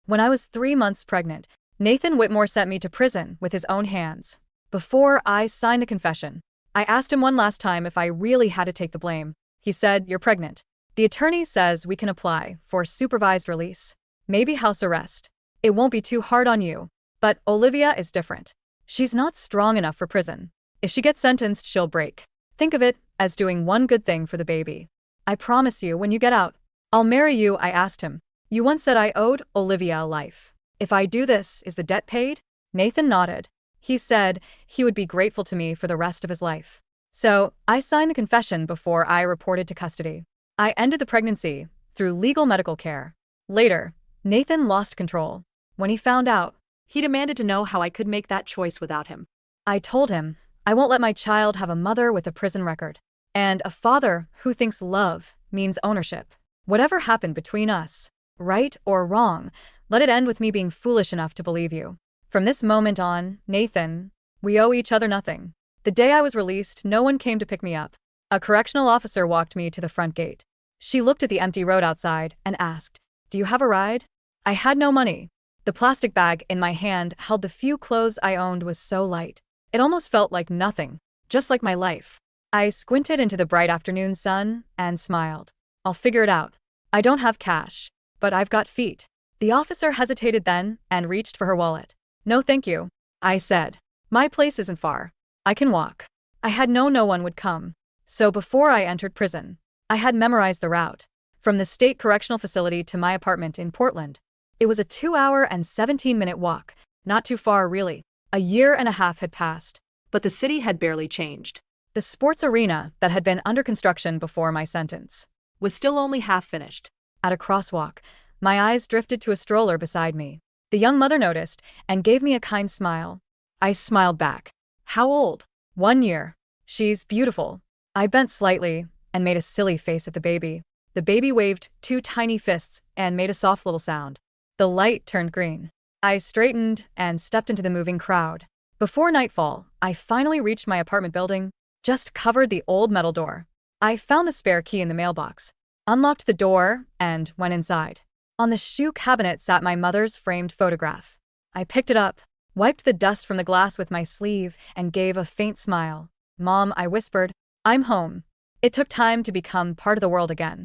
When I was 3 months pregnant, Nathan Whitmore sent me to prison with his own hands. Before I signed the confession, I asked him one last time if I really had to take the blame. He said, "You're pregnant. The attorney says we can apply for supervised release, maybe house arrest. It won't be too hard on you." But Olivia is different. She's not strong enough for prison. If she gets sentenced, she'll break. Think of it as doing one good thing for the baby. "I promise you, when you get out, I'll marry you," I asked him. "You once said I owed Olivia a life. If I do this, is the debt paid?" Nathan nodded. He said he would be grateful to me for the rest of his life. So, I signed the confession before I reported to custody. I ended the pregnancy through legal medical care. Later, Nathan lost control. When he found out, he demanded to know how I could make that choice without him. I told him I won't let my child have a mother with a prison record, and a father who thinks love means ownership. Whatever happened between us, right or wrong, let it end with me being foolish enough to believe you. From this moment on, Nathan, we owe each other nothing. The day I was released, no one came to pick me up. A correctional officer walked me to the front gate. She looked at the empty road outside and asked, "Do you have a ride?" I had no money. The plastic bag in my hand held the few clothes I owned was so light. It almost felt like nothing, just like my life. I squinted into the bright afternoon sun and smiled. "I'll figure it out. I don't have cash, but I've got feet." The officer hesitated then and reached for her wallet. "No thank you," I said. "My place isn't far. I can walk." I had known no one would come. So before I entered prison, I had memorized the route. From the state correctional facility to my apartment in Portland. It was a 2-hour and 17-minute walk, not too far really. A year and a half had passed, but the city had barely changed. The sports arena that had been under construction before my sentence was still only half finished. At a crosswalk, my eyes drifted to a stroller beside me. The young mother noticed and gave me a kind smile. I smiled back. "How old?" "1 year. She's beautiful." I bent slightly and made a silly face at the baby. The baby waved 2 tiny fists and made a soft little sound. The light turned green. I straightened and stepped into the moving crowd. Before nightfall, I finally reached my apartment building, just covered the old metal door. I found the spare key in the mailbox, unlocked the door, and went inside. On the shoe cabinet sat my mother's framed photograph. I picked it up, wiped the dust from the glass with my sleeve, and gave a faint smile. "Mom," I whispered, "I'm home." It took time to become part of the world again.